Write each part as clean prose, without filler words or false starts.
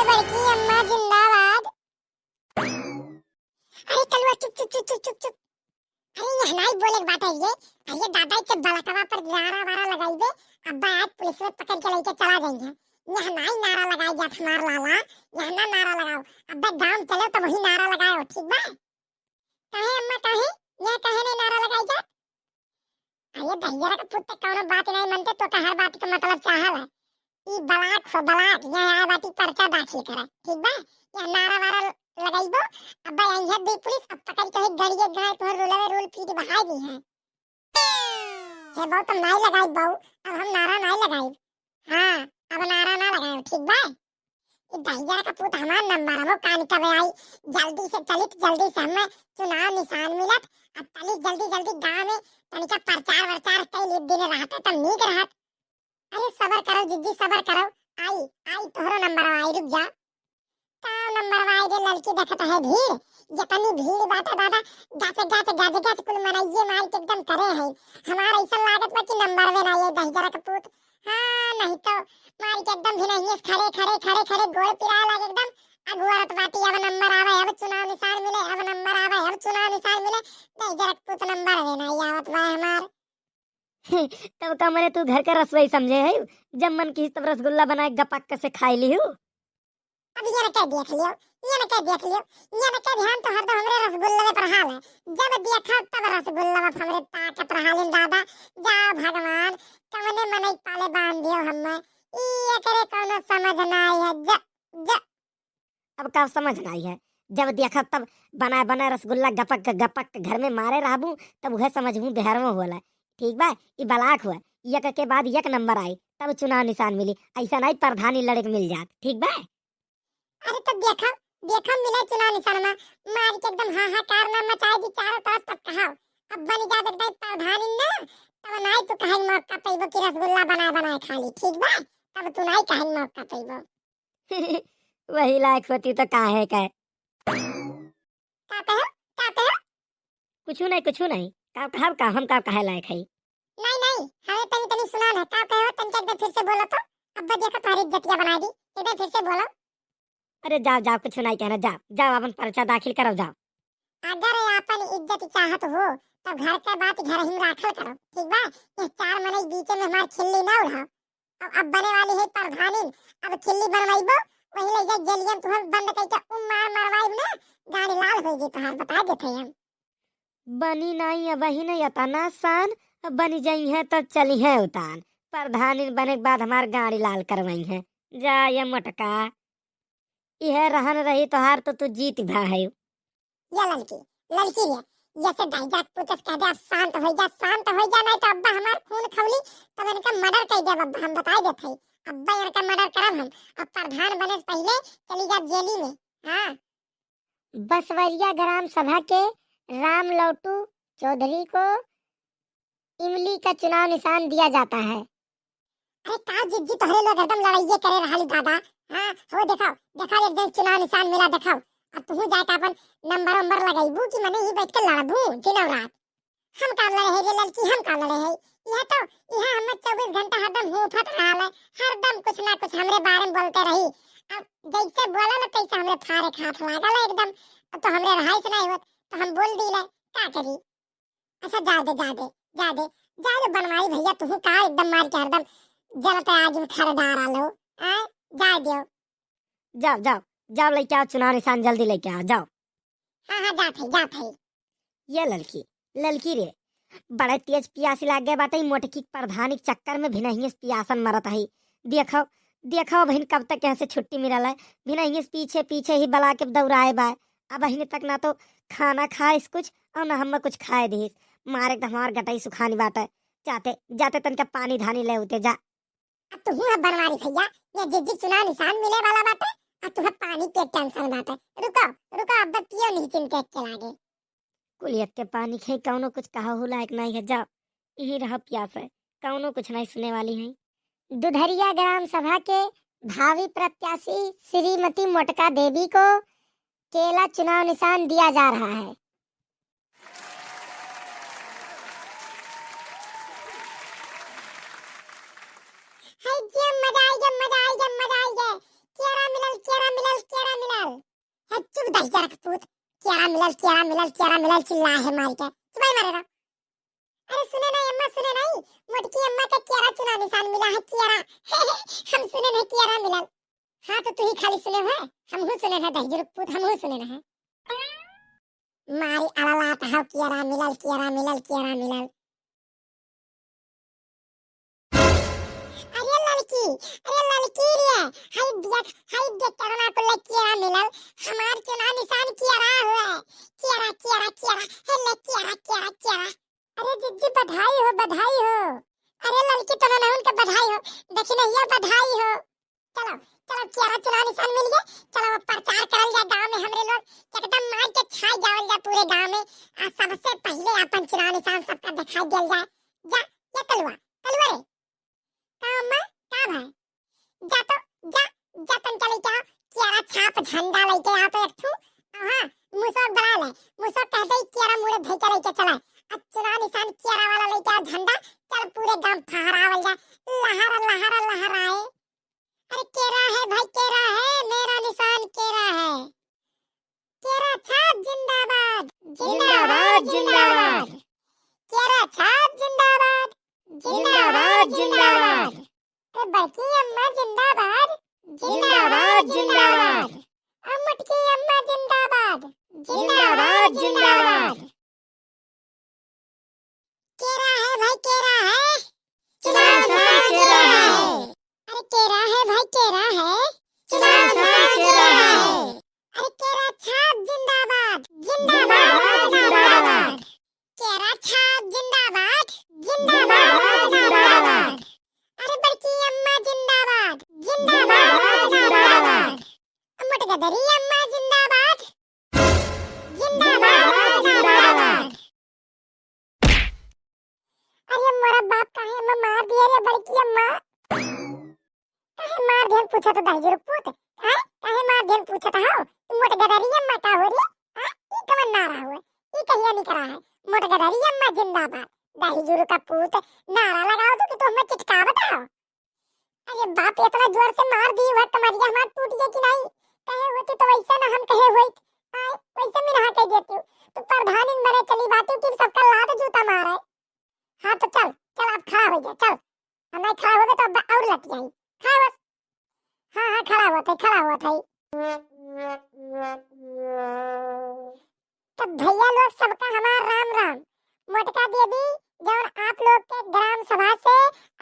अरे बड़की अम्मा जिंदाबाद। अरे कलवा चुप चुप चुप चुप चुप चुप। अरे ये हनाई बोले की बात है ये। अरे दादा के बलकवा पर नारा वारा लगाई दे। अब्बा आज पुलिस में पकड़ के लेके चला जाएंगे। ये हनाई नारा लगाई जात हमार लाला। ये ना नारा लगाओ। अब्बा गांव चलो तो वही नारा लगाओ ठीक बा। काहे अम्मा काहे? ये काहे ने नारा लगाई जात? अरे दहिया का पुत्ते कौनो बात नहीं मनते तो हर बात का मतलब चाहल है। ई बलाक हो बलाक ये आए बाटी पर्चा दाखिल करे ठीक बा। ये नारा वारा लगाइबो। अब्बा यहाँ दे पुलिस अब पकड़ के गड़िए गाय तोहर रोलवे रोल पीट बहाई दी है। ये बहुत तो नहीं लगाई बहु। अब हम नारा नहीं लगाई। हाँ अब नारा ना लगाए ठीक बा। ये दहिया का पुत हमार नंबर है वो कान कब आई। जल्दी से चलित जल्दी से हमें चुनाव निशान मिलत। अब चलित जल्दी जल्दी गाँव में तनिका प्रचार वरचार कई दिन रहता तब नीक रहत। अरे सबर करो जिज्जी सबर करो। आई आई तोहरो नंबर आई रुक जा। का नंबर आई रे लड़की देखत है भीड़। जतनी भीड़ बाटा दादा गाच कुल मनाइए मार के एकदम करे है। हमारा ऐसा लागत बा कि नंबर वे ना ये दहिजरा का पूत। हां नहीं तो मार के एकदम भी नहीं खड़े गोल पिरा लागे एकदम। अगुआरत बाटी अब नंबर आवे अब चुनाव निशान मिले अब नंबर आवे अब चुनाव निशान मिले। दहिजरा का पूत नंबर वे ना आवत बा हमार। तब का मने तू घर का रसोई समझे है। जब मन की तब रसगुल्ला बनाए गपक से खाई ली हूँ। अब ये न कह देख लियो। ये न कह देख लियो। ये न कह ध्यान तो हरदम हमरे रसगुल्ले पर हाल है। जब देखा तब रसगुल्ला में हमरे ताकत रहालिन दादा। जा भगवान कमने मनई पाले बांध दियो हम्मे। ई एकरे कोनो समझ ना आई है। ज ज अब का समझ ना आई है। जब देखा तब बनाए बनाए रसगुल्ला गपक घर में मारे रहबू तब वह समझबू देहरमो होला ठीक बा। ई बलाक हुआ एक के बाद एक नंबर आई तब चुनाव निशान मिली। ऐसा नहीं प्रधानी लड़े के मिल जात ठीक बा। अरे तो देखा देखा मिले चुनाव निशान में मार के एकदम हाहाकार ना मचाई दी चारों तरफ तक कहा। अब बनी जात एकदम प्रधानी ना तब नहीं तो कहीं मौका पैबो कि रसगुल्ला बनाए बनाए खा ली ठीक बा। तब तू नहीं कहीं मौका पैबो। वही लायक होती तो काहे का का कहो का कहो? कुछ नहीं का कहब का हम का कहे लायक है। नहीं नहीं हमें तनी तनी सुना ना का कहो तनी एक बार फिर से बोलो तो। अब्बा देखो तुम्हारी इज्जतिया बना दी। एक बार फिर से बोलो। अरे जाओ जाओ कुछ नहीं कहना जाओ जाओ अपन पर्चा दाखिल करो जाओ। अगर अपन इज्जत चाहत हो तो घर के बात घर ही में राखल करो ठीक बा। ये चार मने बीच में हमार खिल्ली ना उड़ाओ। अब बने वाली है प्रधानी। अब खिल्ली बनवाइबो वही ले जा जलियन तुहर बंद कई के मार मरवाइब ना गाड़ी लाल हो जी तुहार बता देते हम। बनी नहीं अब ही नहीं आता ना सान। अब बनी जाई है तो चली है उतान। प्रधानी बने के बाद हमार गाड़ी लाल करवाई है। जा ये मटका यह रहन रही तोहार तो तू जीत भाई। ये लड़की लड़की है जैसे दाइजा पुतस कह दे अब शांत हो जा नहीं तो अब्बा हमार खून खौली तब इनका मर्डर कर दे। अब्बा हम बता देते अब्बा इनका मर्डर करब हम। अब प्रधान बने से पहले चली जा जेली में। हाँ बसवरिया ग्राम सभा के राम लौटू चौधरी को इमली का चुनाव निशान दिया जाता है। अरे का जिज्जी तोहरे लोग एकदम लड़ाइये करे रहली दादा। हाँ हो देखाओ देखाओ एक दिन चुनाव निशान मिला देखाओ। अब तू जाके अपन नंबर लगाइबू कि मने ही बैठ के लड़बू दिनों रात। हम का लड़े है रे लड़की हम का लड़े है। यह तो यह हम 24 घंटा हरदम हुफत रहल है। हरदम कुछ ना कुछ हमरे बारे में बोलते रही। अब जैसे बोलल तैसे हमरे फारे खात लागल है एकदम। अब तो हमरे रहाई से नहीं होत तो हम बोल दिले का करी। अच्छा जा दे बनवाई भैया तू का एकदम मार के हरदम जनता आज उठर डार आलो। आ जा दियो। जाओ जाओ जाओ लेके आओ चुनाव निशान जल्दी लेके आओ जाओ। हाँ जा थे। ये लड़की रे बड़े तेज पियासी लाग गए बाटे। मोटकी प्रधानी के चक्कर में भिनहिए से पियासन मरत है। देखो बहन कब तक कैसे छुट्टी मिलल है। भिनहिए से पीछे ही बला के दौड़ाए बा। अब बहन तक ना तो खाना खाइस कुछ और ना हम कुछ खाए दिस। मारे एकदम हमार गटाई सुखानी बाटे। जाते तनका पानी धानी ले उते जा। अब तू बनवारी भैया ये जिज्जी चुनाव निशान मिले वाला बाटे। अब तुहे पानी के टेंशन बाटे। रुको अब पियो नहीं चिंता के लागे। कुलियत के पानी खे कौनो कुछ कहा हो लायक नहीं है। जाओ यही रह प्यास है कौनो कुछ नहीं सुने वाली है। दुधरिया ग्राम सभा के भावी प्रत्याशी श्रीमती मोटका देवी को केला चुनाव निशान दिया जा रहा है। हाय जे मजा आई गे केरा मिलल दहिया का पूत केरा मिलल चिल्ला है मार के तुम्हारे मारे रहा। अरे सुने नहीं अम्मा, सुने नहीं, मोटकी अम्मा का केरा चुनाव निशान मिला है, केरा हम सुने नहीं केरा मिलल। हाँ तो तू ही खाली सुने है, हम हूँ सुने है दहिया का पूत, हम हूँ सुने है। मारी अड़लात है केरा मिलल। अरे लड़की रे, हाय देख करना को ले केरा मिलल, हमार चुनाव निशान केरा हुआ है, केरा हेले केरा। अरे जिज्जी बधाई हो। अरे लड़की तो ना उनके बधाई हो, देखी नहीं ये बधाई हो। चलो केरा चुनाव निशान मिल गया, चलो प्रचार करल जाए गांव में, हमरे लोग एकदम मार के छाई जावल जाए पूरे गांव में। आज सबसे पहले अपन चुनाव निशान सबका दिखाई दिया जाए। जा ये कलुआ रे का अम्मा का भाई जा तन चली क्या केरा छाप झंडा लेके आ तो एक ठू। हां मुसो बड़ा ले, मुसो कह दे केरा मुड़े भेजा लेके चला, चुनाव निशान केरा वाला लेके आ झंडा, चल पूरे गांव फहरावल जा, लहराए। अरे केरा है भाई, केरा है, मेरा निशान केरा है, केरा छाप जिंदाबाद। केरा छाप जिंदाबाद। अरे बड़की अम्मा जिंदाबाद। मुटकी अम्मा जिंदाबाद। केरा है भाई, केरा है, चुनाव निशान केरा है। अरे केरा है भाई, केरा है, चुनाव निशान केरा है। अरे केरा छाप जिंदाबाद। केरा छाप जिंदाबाद। अरे बड़की अम्मा जिंदाबाद। मुटगदरी अम्मा जिंदाबाद। अरे मोरा बाप काहे अम्मा मार दिया रे बड़की अम्मा, काहे मार दिया पूछा तो दहिजर पूत, काहे मार दिया पूछा तो हो मुटगदरी अम्मा का हो रे, ई कवन नारा हुआ, ई कहिया नहीं करा है, मुटगदरी अम्मा जिंदाबाद। दहिजर का पूत नारा लगाओ तो तुम हमें चिटका बताओ। अरे बाप इतना जोर से मार दी वह तुम्हारी हमार टूट गई कि नहीं, कहे होती तो वैसा ना हम कहे हुई, वैसे मैं नहा के देती हूँ, तो प्रधान इन बड़े चली बातें कि सबका लात जूता मारे। हाँ तो चल अब खड़ा हो जा, चल हम नहीं खड़ा होगे तो अब और लग जाएगी, खड़ा बस। हाँ खड़ा हुआ था। तो भैया लोग सबका हमार राम। मोटका देवी जौन आप लोग के ग्राम सभा से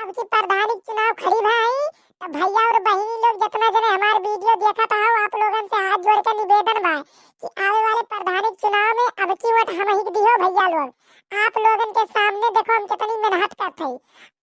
अब की प्रधानिक चुनाव खड़ी भाई, तो भैया और बहनी लोग जितना जने हमार वीडियो देखा था आप लोगन से हाथ जोड़ के निवेदन बा कि आने वाले प्रधानिक चुनाव में अब की वोट हम ही दियो भैया लोग। आप लोगन के सामने देखो हम कितनी मेहनत करते हैं,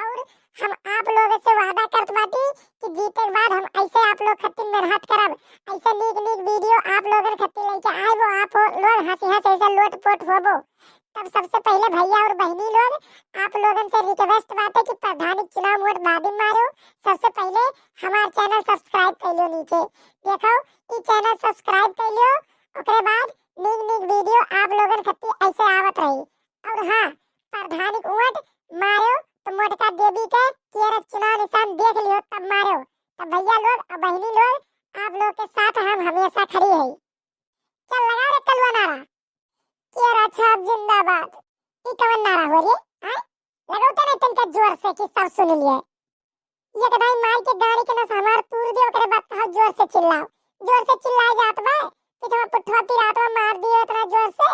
और हम आप लोगों से वादा करत बाटी कि जीते के बाद हम ऐसे आप लोग खातिर मेहनत करब, ऐसे नीक वीडियो आप लोगन खातिर लेके आएबो, आप लोग हंसी ऐसे लोट पोट होबो। तब सबसे पहले भैया और बहनी लोग आप लोगन से रिक्वेस्ट बात है कि प्रधानिक चुनाव वोट बाद में मारो, सबसे पहले हमारा चैनल सब्सक्राइब कर लो, नीचे देखो ये चैनल सब्सक्राइब कर लो, ओकरे बाद नीक वीडियो आप लोगन खातिर ऐसे आवत रही। और हाँ प्रधानिक वोट मारो तो मोटका देवी के केरा चुनाव निशान देख लियो तब मारो। तो भैया लोग और बहनी लोग आप लोग के साथ हम हमेशा खड़ी है। चल लगा रे कलवा नारा, केरा छाप जिंदाबाद, ई कवन नारा हो रे, लगाओ तो नहीं तनका जोर से कि सब सुन लिए। ये कदाई मार के गाड़ी के नस हमार तूर दियो, ओकरे बाद कहो जोर से चिल्लाए जात बा, पिछवा पुठवा पिरात मार दियो इतना जोर से।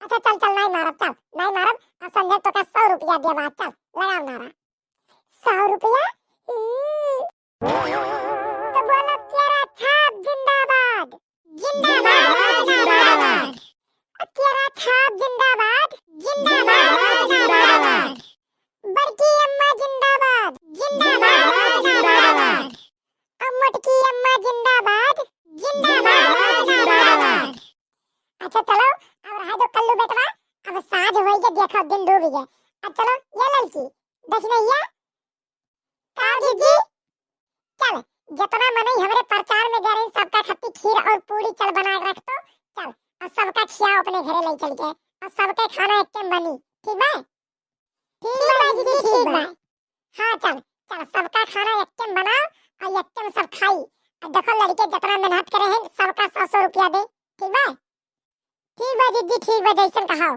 अच्छा चल नहीं मारब, और संजय तो का 100 रुपया दे बात, चल लगाओ नारा। 100 रुपया तो बोलो केरा छाप जिंदाबाद। केरा छाप जिंदाबाद। बड़की अम्मा जिंदाबाद। अब मोटकी अम्मा जिंदाबाद। अच्छा चलो अब रहा दो कल्लू बेटवा, अब साँझ हो गई, देखो दिन डूब गया। अब चलो ये लड़की देखने ये काजी जी, चल जितना मनई हमरे प्रचार में गए सबका खत्ती खीर और पूरी चल बना के रख तो, चल और सबका खियाओ अपने घरे ले चल के, और सबके खाना एकदम बनी, ठीक बा? ठीक बा। हाँ चल सबका खाना एकदम बनाओ और एकदम सब खाई, और देखो लड़के जितना मेहनत करे हैं सबका 100 रुपया दे, ठीक बा? ठीक बा जीजी, ठीक बा, जैसन कहो।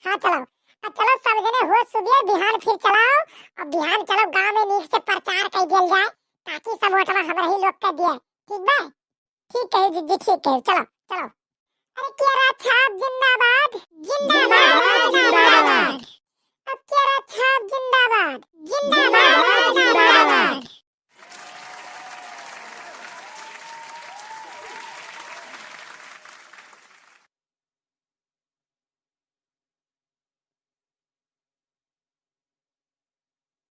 हाँ चलो, अब चलो सब जने हो सुबह बिहान फिर चलाओ, और बिहान चलो गांव में नीक से प्रचार कर दिया जाए, ताकि सब वोटवा हमरा ही लोग के दिए। ठीक बा? ठीक है जीजी, ठीक है, चलो चलो।